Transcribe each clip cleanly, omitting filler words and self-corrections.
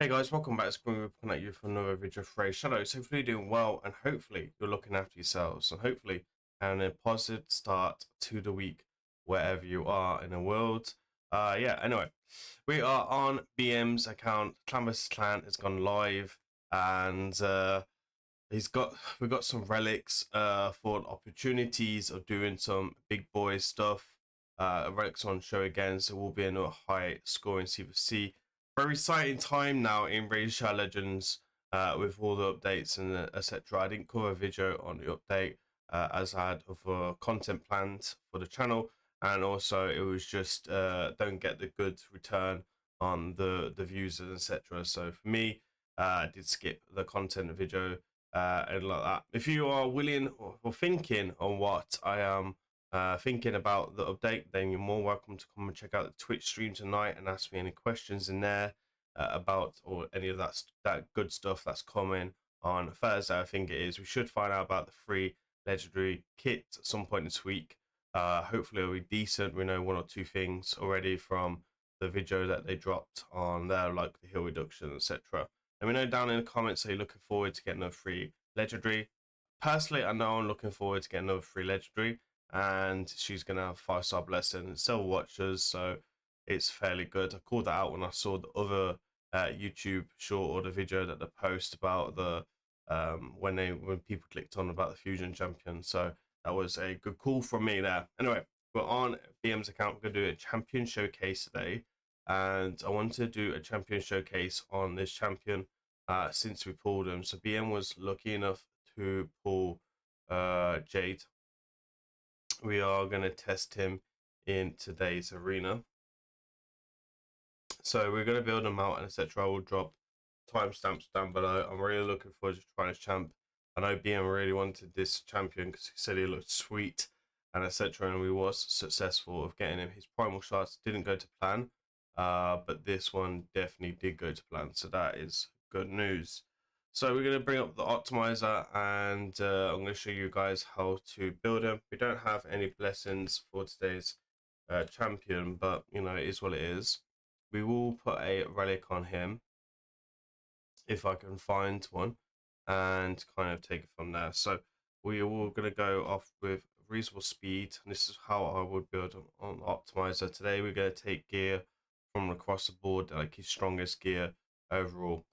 Hey guys, welcome back to Grimreaper coming at you for another video for Raidshadowlegends. Hopefully you're doing well and hopefully you're looking after yourselves and hopefully having a positive start to the week wherever you are in the world. Anyway, we are on BM's account. Clan vs Clan has gone live and we've got some relics for opportunities of doing some big boy stuff. Relics on show again, so we'll be in a high scoring C4C. Very exciting time now in Raidshadowlegends with all the updates and etc. I didn't cover a video on the update as I had other content planned for the channel, and also it was just don't get the good return on the views and etc. So for me, I did skip the content video and like that. If you are willing or thinking on what I am thinking about the update, then you're more welcome to come and check out the Twitch stream tonight and ask me any questions in there about or any of that good stuff that's coming on Thursday. I think it is. We should find out about the free legendary kit at some point this week. Hopefully it'll be decent. We know one or two things already from the video that they dropped on there, like the heal reduction, etc. Let me know down in the comments are you looking forward to getting a free legendary. Personally, I know I'm looking forward to getting another free legendary, and she's gonna have 5-star blessing and several watchers, so it's fairly good. I called that out when I saw the other YouTube short or the video that they post about the when people clicked on about the fusion champion. So that was a good call from me there. Anyway, we're on BM's account. We're gonna do a champion showcase today, and I want to do a champion showcase on this champion since we pulled him. So BM was lucky enough to pull Jade. We are going to test him in today's arena. So we're going to build him out and etc. I will drop timestamps down below. I'm really looking forward to trying this champ. I know BM really wanted this champion because he said he looked sweet and etc. And we was successful of getting him. His primal shots didn't go to plan, but this one definitely did go to plan. So that is good news. So we're going to bring up the optimizer and I'm going to show you guys how to build him. We don't have any blessings for today's champion, but you know, it is what it is. We will put a relic on him if I can find one and kind of take it from there. So we are all going to go off with reasonable speed. And this is how I would build on optimizer. Today we're going to take gear from across the board, like his strongest gear overall.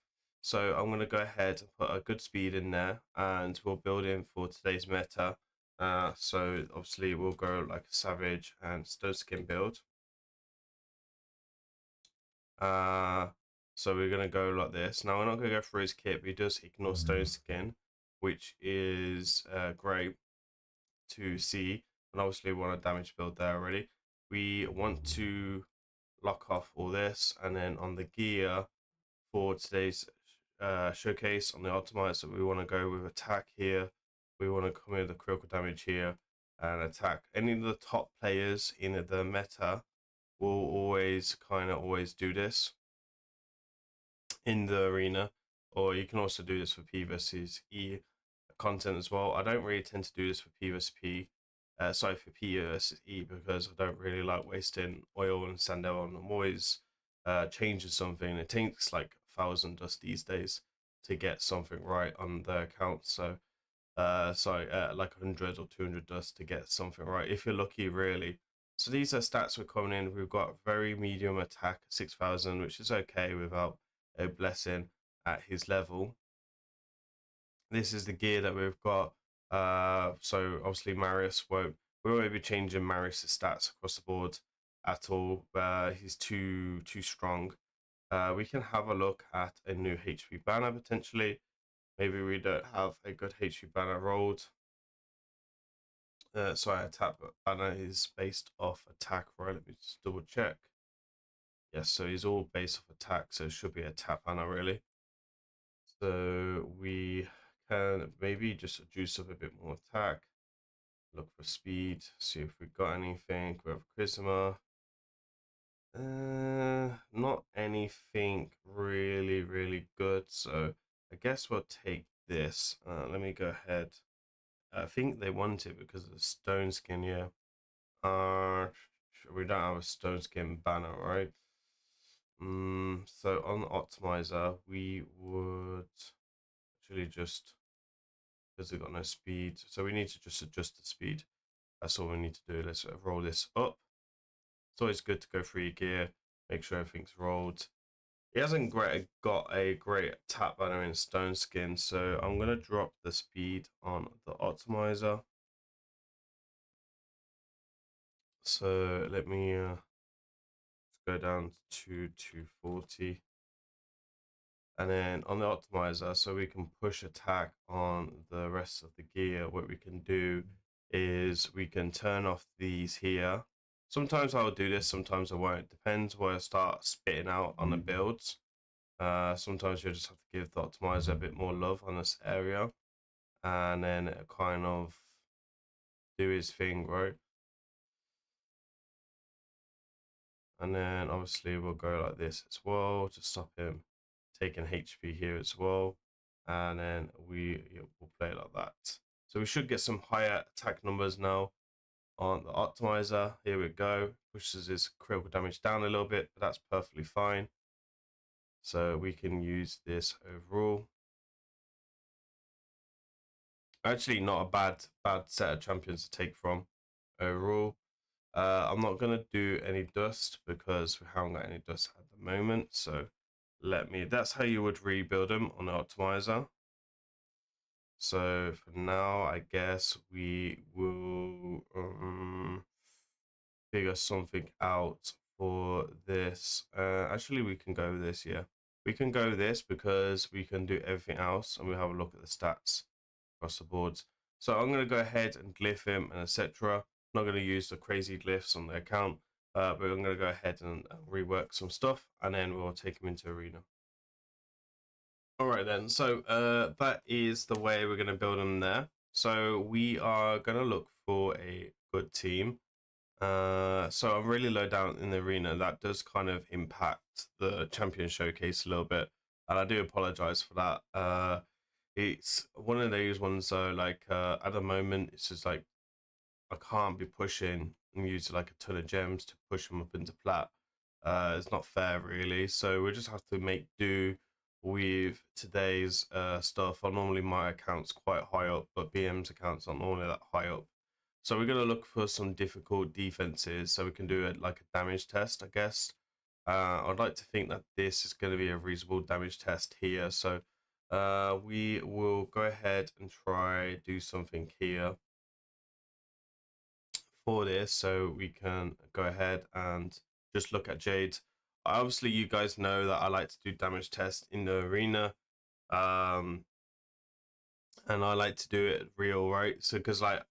So I'm going to go ahead and put a good speed in there and we'll build in for today's meta. So obviously we'll go like a savage and stone skin build. So we're going to go like this. Now we're not going to go through his kit, but he does ignore stone skin, which is great to see. And obviously we want a damage build there already. We want to lock off all this, and then on the gear for today's showcase on the optimizer, we want to go with attack here. We want to come in with the critical damage here and attack. Any of the top players in the meta will always do this in the arena, or you can also do this for P versus E content as well. I don't really tend to do this for P versus P. Sorry, for P versus E, because I don't really like wasting oil and sandel on. I'm always changing something. It takes like 1,000 dust these days to get something right on the account. So like 100 or 200 dust to get something right, if you're lucky, really. So these are stats we're coming in. We've got very medium attack, 6,000, which is okay without a blessing at his level. This is the gear that we've got. So obviously Marius we won't be changing Marius' stats across the board at all. He's too strong. We can have a look at a new HP banner potentially. Maybe we don't have a good HP banner rolled. Sorry, attack banner is based off attack, right? Let me just double check. Yes, so he's all based off attack, so it should be a tap banner really. So we can maybe just juice up a bit more attack, look for speed, see if we got anything. We have charisma. Not anything really good, so I guess we'll take this. Let me go ahead. I think they want it because of the stone skin, yeah. We don't have a stone skin banner, right? So on the optimizer, we would actually just, because we've got no speed, so we need to just adjust the speed. That's all we need to do. Let's roll this up. It's always good to go through your gear, make sure everything's rolled. He hasn't got a great tap banner in Stone Skin, so I'm going to drop the speed on the optimizer. So let me go down to 240. And then on the optimizer, so we can push attack on the rest of the gear, what we can do is we can turn off these here. Sometimes I'll do this, sometimes I won't. Depends where I start spitting out on the builds. Sometimes you just have to give the optimizer a bit more love on this area, and then it kind of do his thing, right? And then obviously we'll go like this as well to stop him taking HP here as well. And then we'll play like that. So we should get some higher attack numbers now on the optimizer. Here we go. Pushes his critical damage down a little bit, but that's perfectly fine. So we can use this overall. Actually, not a bad set of champions to take from overall. I'm not gonna do any dust because we haven't got any dust at the moment. So that's how you would rebuild them on the optimizer. So for now, I guess we will figure something out for this. Actually, we can go with this, yeah. We can go with this because we can do everything else and we'll have a look at the stats across the boards. So I'm going to go ahead and glyph him and etc. I'm not going to use the crazy glyphs on the account, but I'm going to go ahead and rework some stuff and then we'll take him into arena. All right then, so that is the way we're going to build them there. So we are going to look for a good team. So I'm really low down in the arena. That does kind of impact the champion showcase a little bit, and I do apologize for that. It's one of those ones though, like at the moment, it's just like I can't be pushing and use like a ton of gems to push them up into plat. It's not fair, really. So we just have to make do with today's stuff. Normally my account's quite high up, but BM's account's not normally that high up. So we're gonna look for some difficult defenses so we can do it like a damage test, I guess. I'd like to think that this is going to be a reasonable damage test here. So we will go ahead and try do something here for this so we can go ahead and just look at Jade. Obviously, you guys know that I like to do damage tests in the arena. And I like to do it real, right? So, because like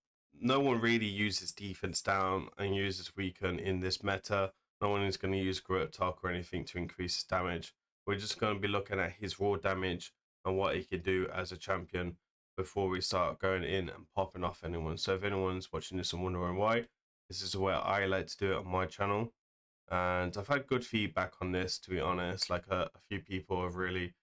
no one really uses defense down and uses weaken in this meta. No one is going to use Grit Talk or anything to increase his damage. We're just going to be looking at his raw damage and what he can do as a champion before we start going in and popping off anyone. So if anyone's watching this and wondering why, this is the way I like to do it on my channel. And I've had good feedback on this, to be honest. Like a few people have really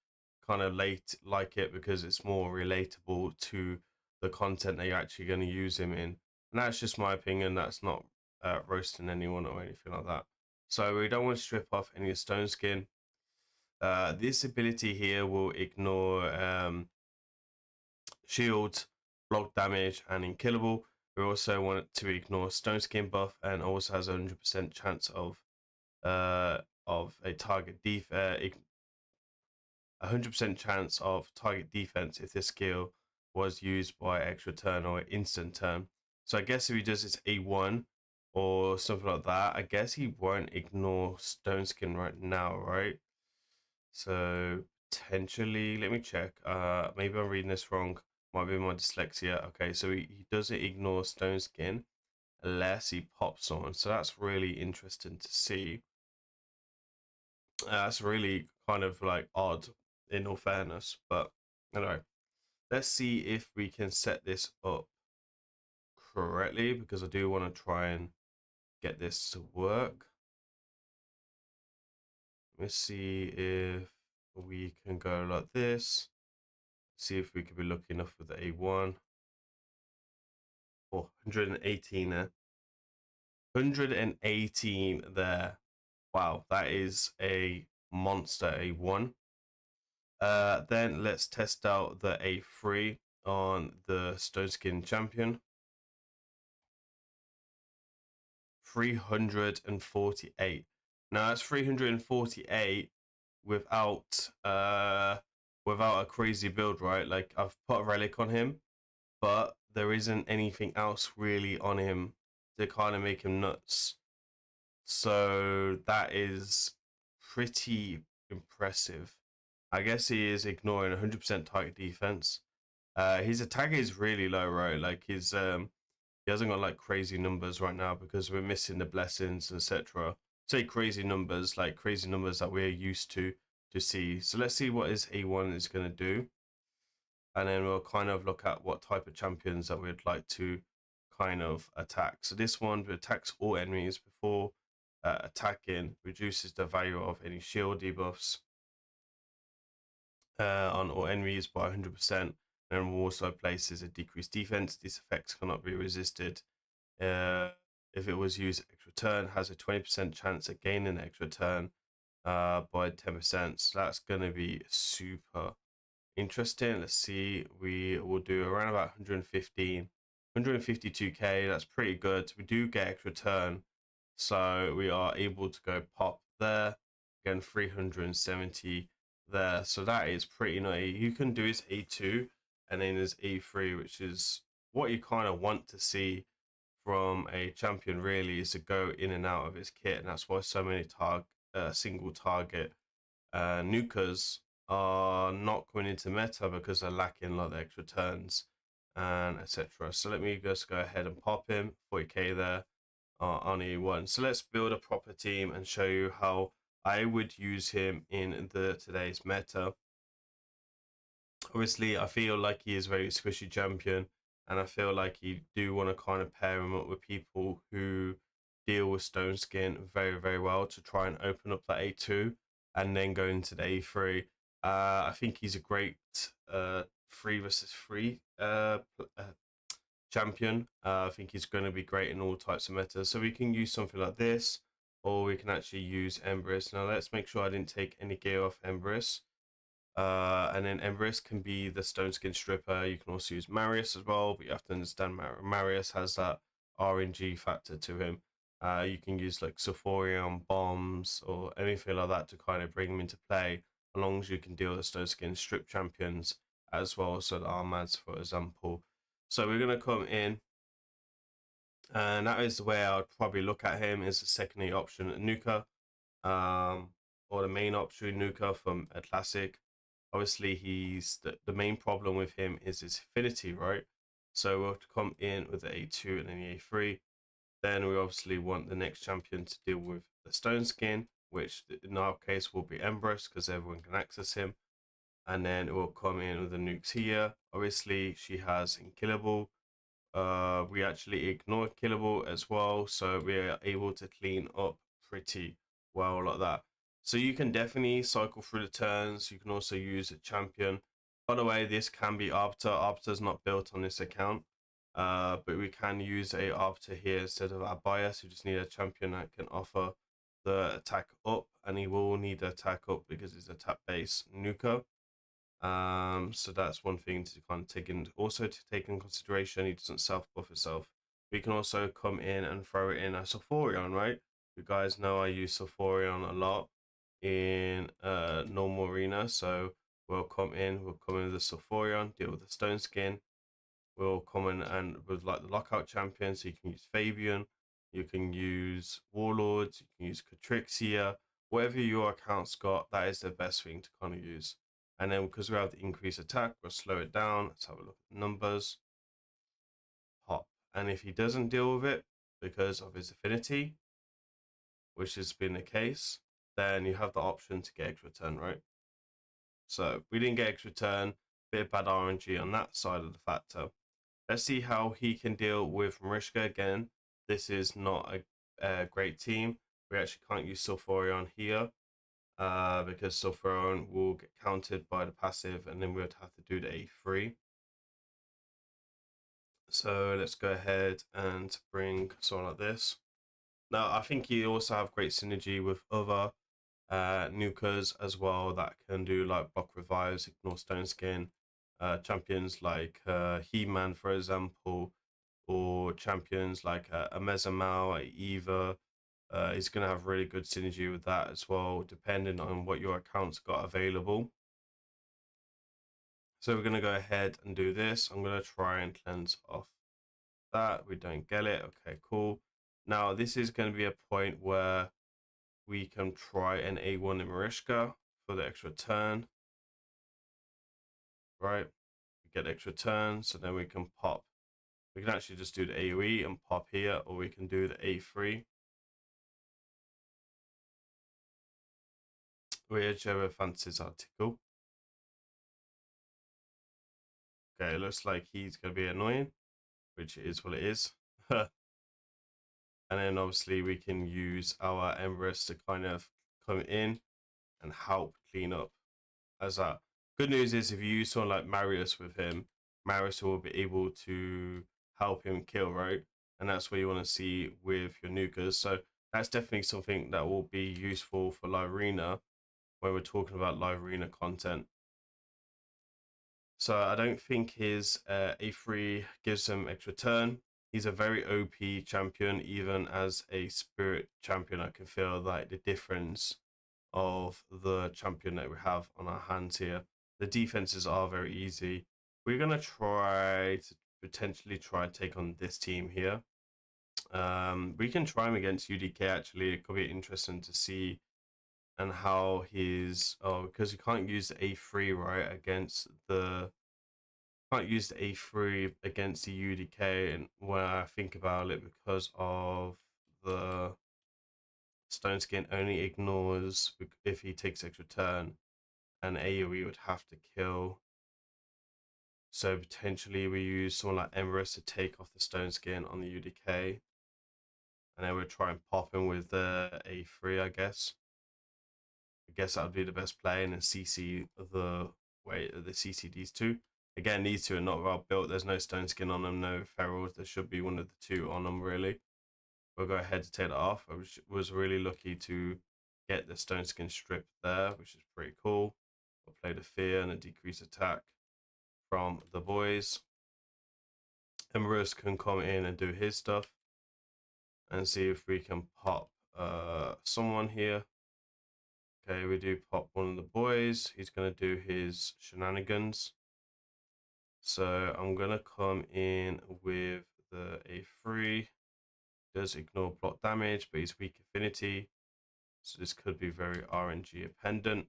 kind of like it because it's more relatable to the content that you're actually going to use him in. And that's just my opinion. That's not roasting anyone or anything like that. So we don't want to strip off any stone skin. This ability here will ignore shield, block damage, and unkillable. We also want it to ignore stone skin buff and also has a 100% chance of a target 100% chance of target defense if this skill was used by extra turn or instant turn. So I guess if he does his A1 or something like that, I guess he won't ignore stone skin right now, right? So potentially, let me check. Maybe I'm reading this wrong. Might be my dyslexia. Okay, so he doesn't ignore stone skin unless he pops on. So that's really interesting to see. That's really kind of like odd in all fairness, but anyway, let's see if we can set this up correctly because I do want to try and get this to work. Let me see if we can go like this. See if we could be lucky enough with the A1. Oh, 118 there. 118 there. Wow, that is a monster A1. Then let's test out the A3 on the Stone Skin Champion. 348. Now that's 348 without without a crazy build, right? Like, I've put a relic on him, but there isn't anything else really on him to kind of make him nuts. So that is pretty impressive. I guess he is ignoring 100% target defense. His attack is really low, right? Like, he hasn't got like crazy numbers right now because we're missing the blessings, etc. Say crazy numbers, like crazy numbers that we're used to see. So let's see what his A1 is going to do, and then we'll kind of look at what type of champions that we'd like to kind of attack. So this one attacks all enemies before attacking, reduces the value of any shield debuffs on all enemies by 100%, and also places a decreased defense. These effects cannot be resisted. If it was used extra turn, has a 20% chance of gaining extra turn by 10%. So that's going to be super interesting. Let's see. We will do around about 115, 152k. That's pretty good. We do get extra turn, so we are able to go pop there. Again, 370 there. So that is pretty nice. You can do his A2 and then his A3, which is what you kind of want to see from a champion, really, is to go in and out of his kit. And that's why so many single target nukers are not coming into meta, because they're lacking like the extra turns and etc. So let me just go ahead and pop him 40k there on E1. So let's build a proper team and show you how I would use him in the today's meta. Obviously, I feel like he is a very squishy champion, and I feel like you do want to kind of pair him up with people who deal with Stone Skin very, very well to try and open up that A2 and then go into the A3. I think he's a great 3 versus 3 champion. I think he's going to be great in all types of metas. So we can use something like this, or we can actually use Embrace. Now let's make sure I didn't take any gear off Embrace. And then Embrace can be the Stone Skin Stripper. You can also use Marius as well, but you have to understand Marius has that RNG factor to him. You can use like Sulfurion bombs or anything like that to kind of bring him into play, as long as you can deal with the Stone Skin Strip champions as well, so the Armads, for example. So we're going to come in, and that is the way I would probably look at him, is the secondary option at Nuka, or the main option Nuka from a Classic. Obviously, he's the main problem with him is his affinity, right? So we'll come in with the A2 and then the A3. Then we obviously want the next champion to deal with the Stone Skin, which in our case will be Embrace, because everyone can access him. And then it will come in with the nukes here. Obviously, she has Unkillable. We actually ignore Killable as well, so we are able to clean up pretty well like that. So you can definitely cycle through the turns. You can also use a champion. By the way, this can be Arbiter. Arbiter's not built on this account, but we can use a Arbiter here instead of our bias. We just need a champion that can offer the attack up, and he will need the attack up because it's a tap base nuker. So that's one thing to kind of take in. Also to take in consideration, he doesn't self buff himself. We can also come in and throw it in a Sulfurion, right? You guys know I use Sulfurion a lot in normal arena, so we'll come in with the Sulfurion, deal with the Stone Skin. We'll come in and with like the lockout champion, so you can use Fabian, you can use Warlords, you can use Catrixia, whatever your account's got, that is the best thing to kind of use. And then because we have the increased attack, we'll slow it down. Let's have a look at the numbers. Pop. And if he doesn't deal with it because of his affinity, which has been the case, then you have the option to get extra turn, right? So we didn't get extra turn, bit of bad RNG on that side of the factor. Let's see how he can deal with Marishka again. This is not a great team. We actually can't use Sulfurion here. Because Sulfurion will get countered by the passive, and then we would have to do the A3. So let's go ahead and bring someone like this. Now, I think he also have great synergy with other nukers as well that can do like block revives, ignore stone skin. Champions like He-Man, for example, or champions like a Mezamal, a Eva. Is going to have really good synergy with that as well, depending on what your account's got available. So we're going to go ahead and do this. I'm going to try and cleanse off that. We don't get it. Okay, cool. Now this is going to be a point where we can try an A1 in Marishka for the extra turn. Right, we get extra turn, so then we can pop. We can actually just do the AoE and pop here, or we can do the A3. Whichever fancies our tickle. Okay, it looks like he's going to be annoying, which is what it is. And then obviously we can use our Empress to kind of come in and help clean up as that. Good news is if you use someone like Marius with him, Marius will be able to help him kill, right? And that's what you want to see with your nukers. So that's definitely something that will be useful for live arena when we're talking about live arena content. So I don't think his A3 gives him extra turn. He's a very OP champion, even as a spirit champion. I can feel like the difference of the champion that we have on our hands here. The defenses are very easy. We're going to try to potentially try and take on this team here. We can try him against UDK actually. It could be interesting to see and how his because you can't use the A3 right against the can't use the A3 against the UDK, and when I think about it, because of the stone skin only ignores if he takes extra turn, and AoE would have to kill. So potentially we use someone like Emrys to take off the stone skin on the UDK, and then we'll try and pop him with the A3, I guess. I guess that would be the best play, and then CC the CC these two. Again, these two are not well built. There's no stone skin on them, no ferals. There should be one of the two on them, really. We'll go ahead to take that off. I was really lucky to get the stone skin strip there, which is pretty cool. We'll play the fear and a decrease attack from the boys. Emrys can come in and do his stuff and see if we can pop someone here. Okay, we do pop one of the boys. He's going to do his shenanigans. So I'm going to come in with the A3. Does ignore block damage, but he's weak affinity. So this could be very RNG dependent.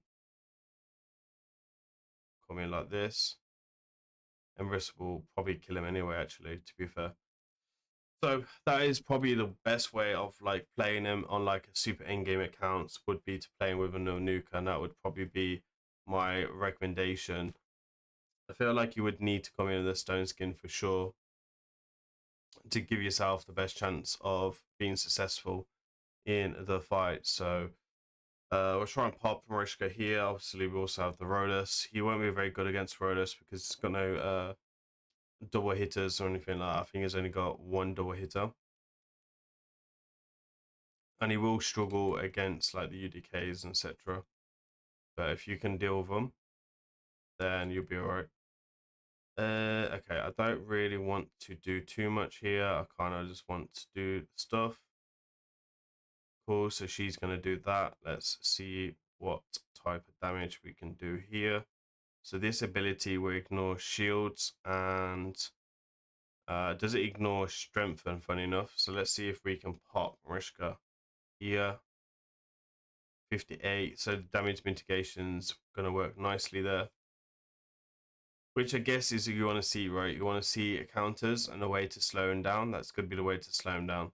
Come in like this. Emrys will probably kill him anyway, actually, to be fair. So that is probably the best way of like playing him on like a super endgame accounts would be to playing with a no nuke, and that would probably be my recommendation. I feel like you would need to come in with a stone skin for sure to give yourself the best chance of being successful in the fight. So we'll try and pop Marishka here. Obviously, we also have the Rhodas. He won't be very good against Rhodas because he's got no double hitters or anything like that. I think he's only got one double hitter. And he will struggle against like the UDKs, etc. But if you can deal with them, then you'll be alright. Okay, I don't really want to do too much here. I kind of just want to do stuff. Cool, so she's going to do that. Let's see what type of damage we can do here. So this ability will ignore shields and does it ignore strength, and funny enough. So let's see if we can pop Marishka here. 58, so the damage mitigation's going to work nicely there. Which I guess is you want to see, right? You want to see counters and a way to slow him down. That's going to be the way to slow him down.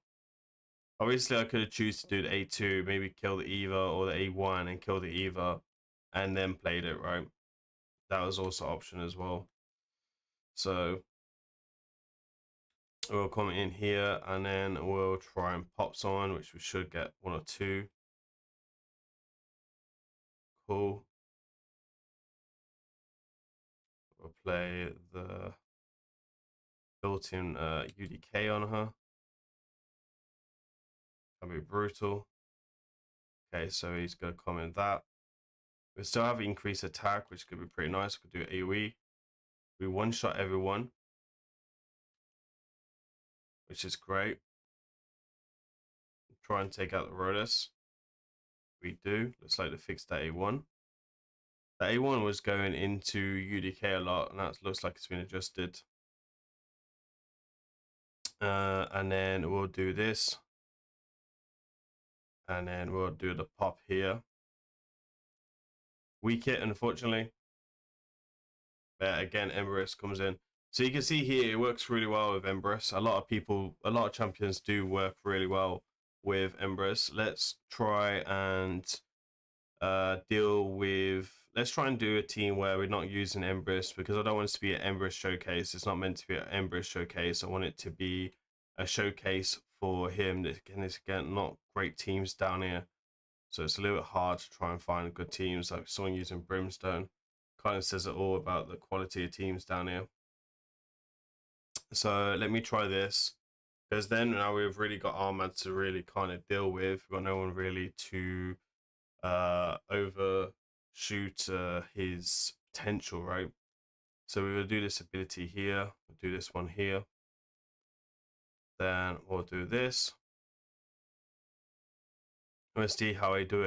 Obviously, I could have choose to do the A2, maybe kill the Eva, or the A1 and kill the Eva, and then played it, right? That was also an option as well. So we'll come in here, and then we'll try and pop someone, which we should get one or two. Cool. We'll play the built-in UDK on her. Can be brutal. Okay, so he's going to comment that. We still have increased attack, which could be pretty nice. We could do AoE. We one-shot everyone, which is great. Try and take out the Rhodas. We do. Looks like they fixed that A1. The A1 was going into UDK a lot, and that looks like it's been adjusted. And then we'll do this. And then we'll do the pop here. Weak hit, unfortunately. But again, Emberus comes in. So you can see here, it works really well with Emberus. A lot of champions do work really well with Emberus. Let's try and let's try and do a team where we're not using Emberus, because I don't want it to be an Emberus showcase. It's not meant to be an Emberus showcase. I want it to be a showcase for him. There's again not great teams down here, so it's a little bit hard to try and find good teams. Like someone using Brimstone kind of says it all about the quality of teams down here. So let me try this, because then now we've really got Armad to really kind of deal with. We've got no one really to overshoot his potential, right? So we will do this ability here, we'll do this one here, then we'll do this. We'll see how I do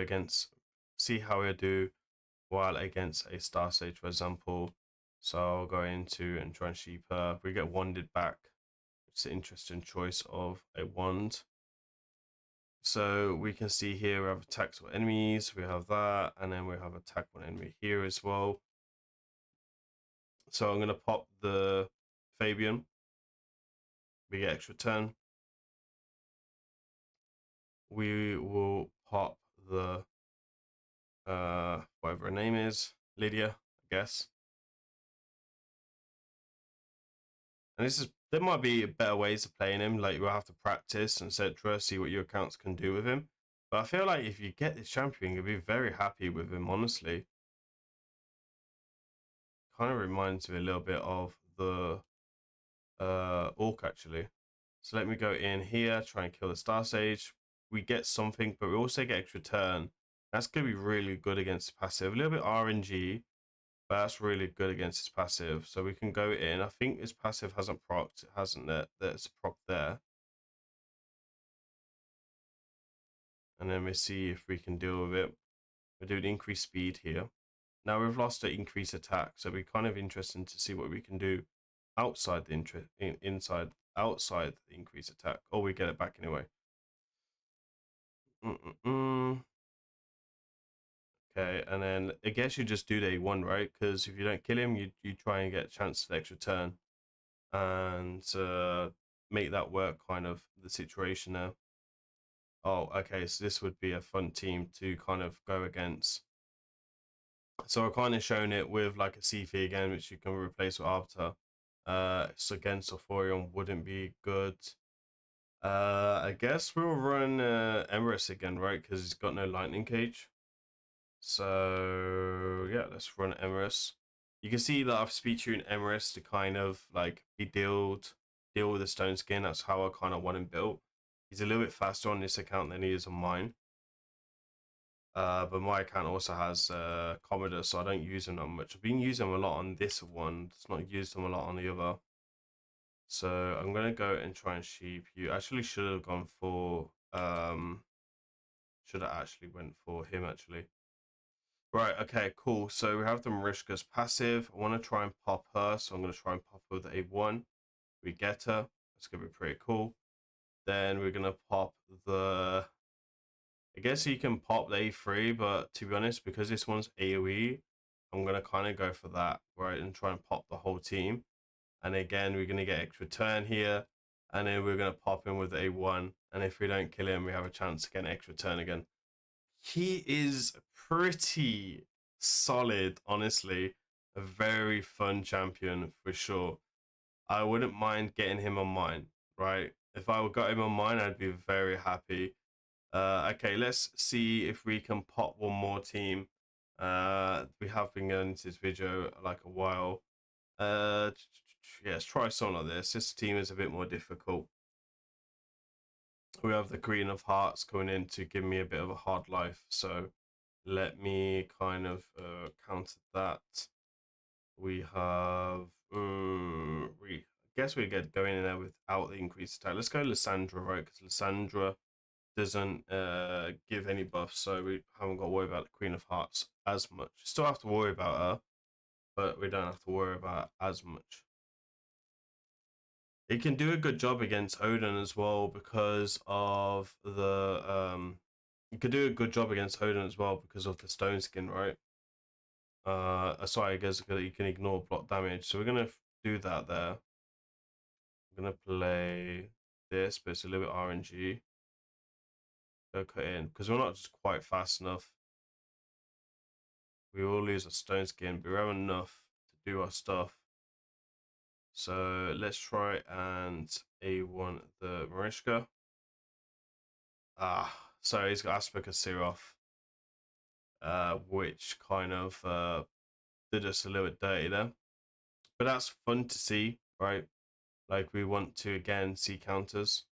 while against a star stage, for example. So I'll go into and try and sheep her. We get wanded back. It's an interesting choice of a wand. So we can see here we have attacks on enemies, we have that, and then we have attack on enemy here as well. So I'm going to pop the Fabian. We get extra turn. We will pop the whatever her name is, Lydia, I guess. And there might be better ways of playing him, like you'll have to practice, etc., see what your accounts can do with him. But I feel like if you get this champion, you'll be very happy with him, honestly. Kind of reminds me a little bit of the Orc, actually. So let me go in here, try and kill the Star Sage. We get something, but we also get extra turn. That's going to be really good against passive. A little bit RNG, but that's really good against his passive. So we can go in. I think his passive hasn't procced. It hasn't there. There's a proc there. And then we see if we can deal with it. We're doing increased speed here. Now we've lost the increased attack, so we're kind of interested to see what we can do outside the outside the increased attack. Or we get it back anyway. Okay, and then I guess you just do the A1, right? Because if you don't kill him, you try and get a chance for the extra turn and make that work, kind of the situation there. Oh, okay, so this would be a fun team to kind of go against. So I've kind of shown it with like a Cifi again, which you can replace with Arbiter. So again, Sulfurion wouldn't be good. I guess we'll run Emrys again, right? Because he's got no lightning cage. So yeah, let's run Emrys. You can see that I've speed tuned Emrys to kind of like deal with the stone skin. That's how I kind of want him built. He's a little bit faster on this account than he is on mine. But my account also has Commodore, so I don't use them that much. I've been using them a lot on this one. It's not used them a lot on the other. So I'm gonna go and try and sheep you. Actually, should have gone for should have actually went for him actually. Right, okay, cool. So we have the Marishka's passive. I want to try and pop her, so I'm going to try and pop her with A1. We get her. That's going to be pretty cool. Then we're going to pop the... I guess you can pop the A3, but to be honest, because this one's AoE, I'm going to kind of go for that, right, and try and pop the whole team. And again, we're going to get extra turn here, and then we're going to pop him with A1. And if we don't kill him, we have a chance to get an extra turn again. He is pretty solid, honestly. A very fun champion for sure. I wouldn't mind getting him on mine, right? If I got him on mine, I'd be very happy. Okay, let's see if we can pop one more team. We have been going into this video like a while. Yeah, let's try something like this. This team is a bit more difficult. We have the Queen of Hearts coming in to give me a bit of a hard life. So let me kind of counter that. We have, I guess we get going in there without the increased attack. Let's go Lysandra, right? Because Lysandra doesn't give any buffs, so we haven't got to worry about the Queen of Hearts as much. Still have to worry about her, but we don't have to worry about her as much. He can do a good job against Odin as well because of the he could do a good job against Odin as well because of the stone skin, right? Sorry, I guess you can ignore block damage. So we're gonna do that there. I'm gonna play this, but it's a little bit RNG. Go cut in because we're not just quite fast enough. We will lose a stone skin, but we have enough to do our stuff. So let's try and A1 the Marishka. So he's got Aspect of Siroth, which kind of did us a little bit dirty there. But that's fun to see, right? Like we want to again see counters.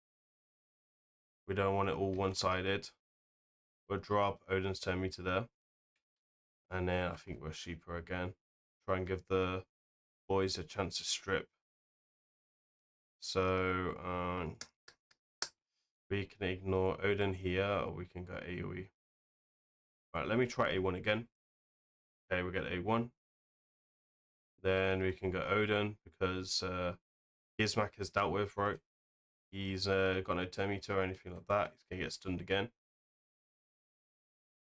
We don't want it all one-sided. We'll drop Odin's 10 meter there. And then I think we're Sheeper again. Try and give the boys a chance to strip. So we can ignore Odin here, or we can go AoE. Right, let me try A1 again. Okay, we get A1. Then we can go Odin because Gizmak is dealt with, right? He's got no 10 meter or anything like that. He's going to get stunned again.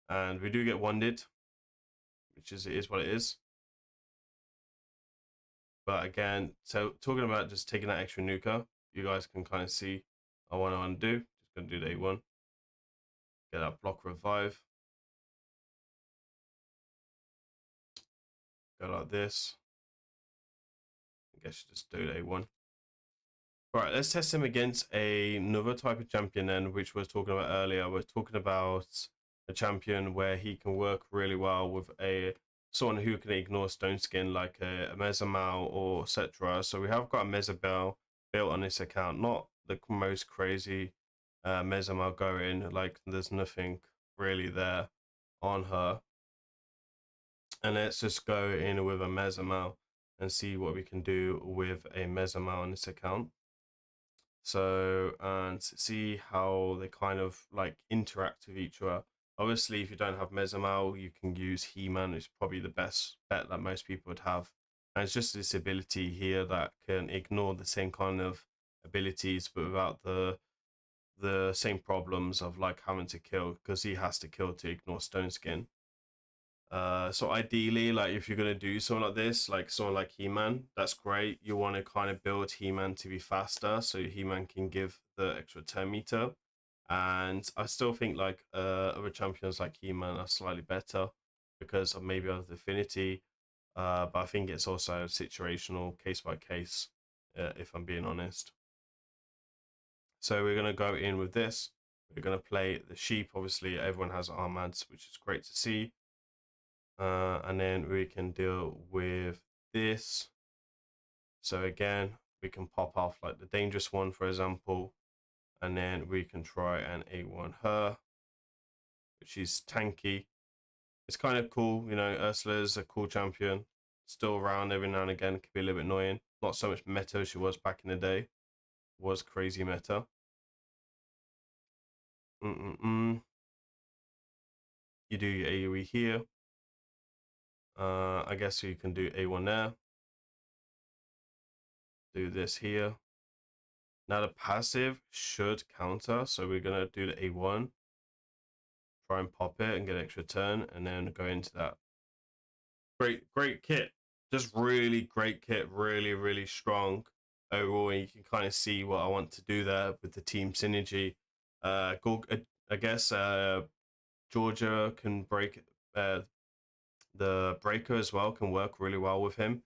And we do get wanded, which is what it is. But again, so talking about just taking that extra nuka, you guys can kind of see what I want to do. Just going to do the A1. Get that block revive. Go like this. I guess you just do the A1. All right, let's test him against another type of champion then, which we were talking about earlier. We're talking about a champion where he can work really well with someone who can ignore stone skin, like a Mezamau or etc. So we have got a Mezabel built on this account, not the most crazy Mezamau going, like there's nothing really there on her. And let's just go in with a Mezamau and see what we can do with a Mezamau on this account. So, and see how they kind of like interact with each other. Obviously, if you don't have Mezamau, you can use He-Man, it's probably the best bet that most people would have. And it's just this ability here that can ignore the same kind of abilities, but without the same problems of like having to kill, because he has to kill to ignore Stone Skin. So ideally, like if you're gonna do something like this, like someone like He-Man, that's great. You want to kind of build He-Man to be faster, so He-Man can give the extra 10 meter. And I still think like other champions like He-Man are slightly better because of maybe of the affinity. But I think it's also situational, case by case, if I'm being honest. So we're gonna go in with this. We're gonna play the sheep. Obviously, everyone has armads, which is great to see. And then we can deal with this. So again, we can pop off like the dangerous one, for example, and then we can try and A1 her, which is tanky. It's kind of cool, you know, Ursula's a cool champion, still around every now and again, could be a little bit annoying. Not so much meta as she was back in the day, was crazy meta. You do your AoE here. I guess you can do A1 there. Do this here. Now the passive should counter, so we're gonna do the A1, try and pop it and get an extra turn, and then go into that. Great kit, just really great kit, really strong overall. And you can kind of see what I want to do there with the team synergy. I guess Georgia can break the breaker as well, can work really well with him.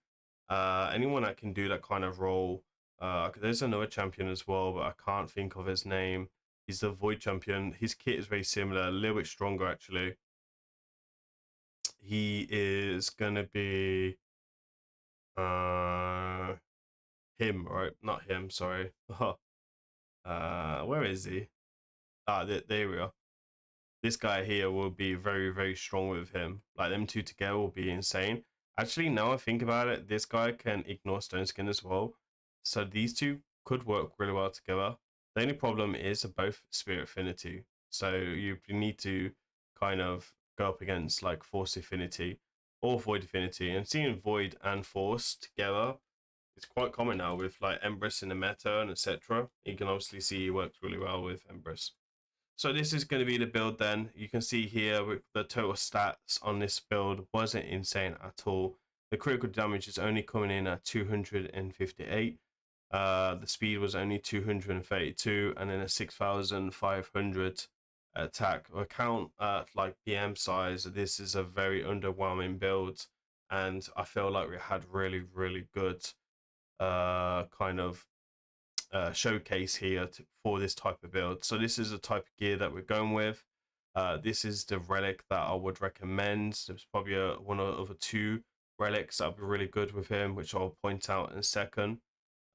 Anyone that can do that kind of role. There's another champion as well, but I can't think of his name. He's the Void champion. His kit is very similar, a little bit stronger actually. He is gonna be him, right? Not him, sorry. Where is he? There we are. This guy here will be very, very strong with him. Like, them two together will be insane. Actually, now I think about it, this guy can ignore Stone Skin as well. So these two could work really well together. The only problem is they're both Spirit Affinity. So you need to kind of go up against like Force Affinity or Void Affinity. And seeing Void and Force together, it's quite common now with like Empress in the meta and etc. You can obviously see he works really well with Empress. So this is going to be the build then. You can see here with the total stats on this build wasn't insane at all. The critical damage is only coming in at 258. The speed was only 232, and then a 6,500 attack. Or count like PM size, this is a very underwhelming build, and I feel like we had really, really good kind of showcase here for this type of build. So this is the type of gear that we're going with. This is the relic that I would recommend. There's probably one or two relics that would be really good with him, which I'll point out in a second.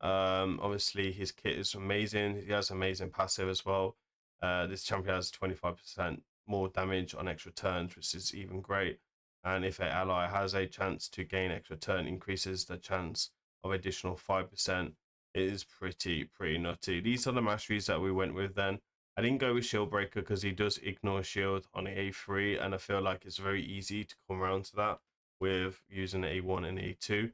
Obviously his kit is amazing. He has amazing passive as well. This champion has 25% more damage on extra turns, which is even great. And if an ally has a chance to gain extra turn, increases the chance of additional 5%. It is pretty nutty. These are the masteries that we went with then. I didn't go with Shieldbreaker because he does ignore shield on A3, and I feel like it's very easy to come around to that with using A1 and A2.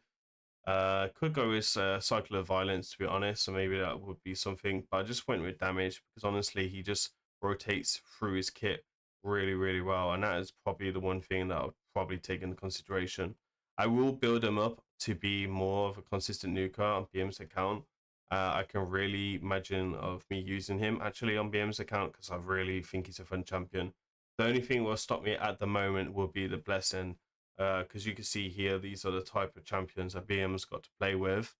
Could go with Cycle of Violence, to be honest, so maybe that would be something, but I just went with damage because honestly he just rotates through his kit really, really well, and that is probably the one thing that I would probably take into consideration. I will build him up to be more of a consistent nuker on BM's account. I can really imagine of me using him actually on BM's account because I really think he's a fun champion. The only thing will stop me at the moment will be the Blessing, because you can see here these are the type of champions that BM's got to play with.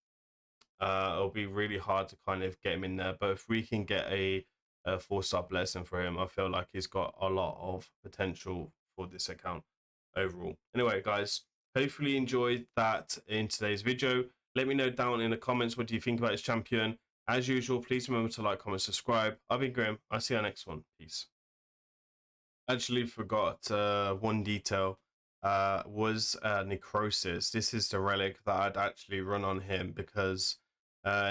It'll be really hard to kind of get him in there, but if we can get a 4-star Blessing for him, I feel like he's got a lot of potential for this account overall. Anyway, guys, hopefully you enjoyed that in today's video. Let me know down in the comments, what do you think about this champion? As usual, please remember to like, comment, subscribe. I've been Grim. I'll see you next one. Peace. Actually forgot one detail. Was Necrosis. This is the relic that I'd actually run on him because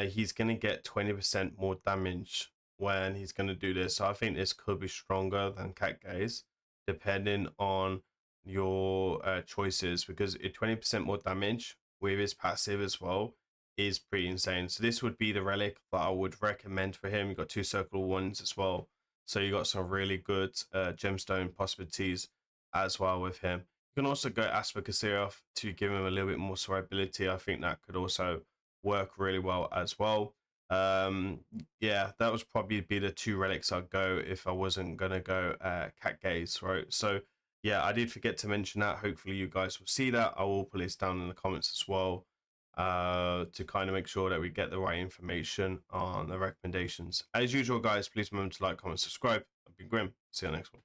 he's going to get 20% more damage when he's going to do this. So I think this could be stronger than Cat Gaze, depending on your choices, because 20% more damage with his passive as well is pretty insane. So this would be the relic that I would recommend for him. You've got 2 circle ones as well. So you got some really good gemstone possibilities as well with him. You can also go Asper Kasirov to give him a little bit more survivability. I think that could also work really well as well. Yeah, that would probably be the 2 relics I'd go if I wasn't going to go Cat Gaze, right? So yeah, I did forget to mention that. Hopefully you guys will see that. I will put this down in the comments as well, to kind of make sure that we get the right information on the recommendations. As usual, guys, please remember to like, comment, subscribe. I've been Grim. See you next one.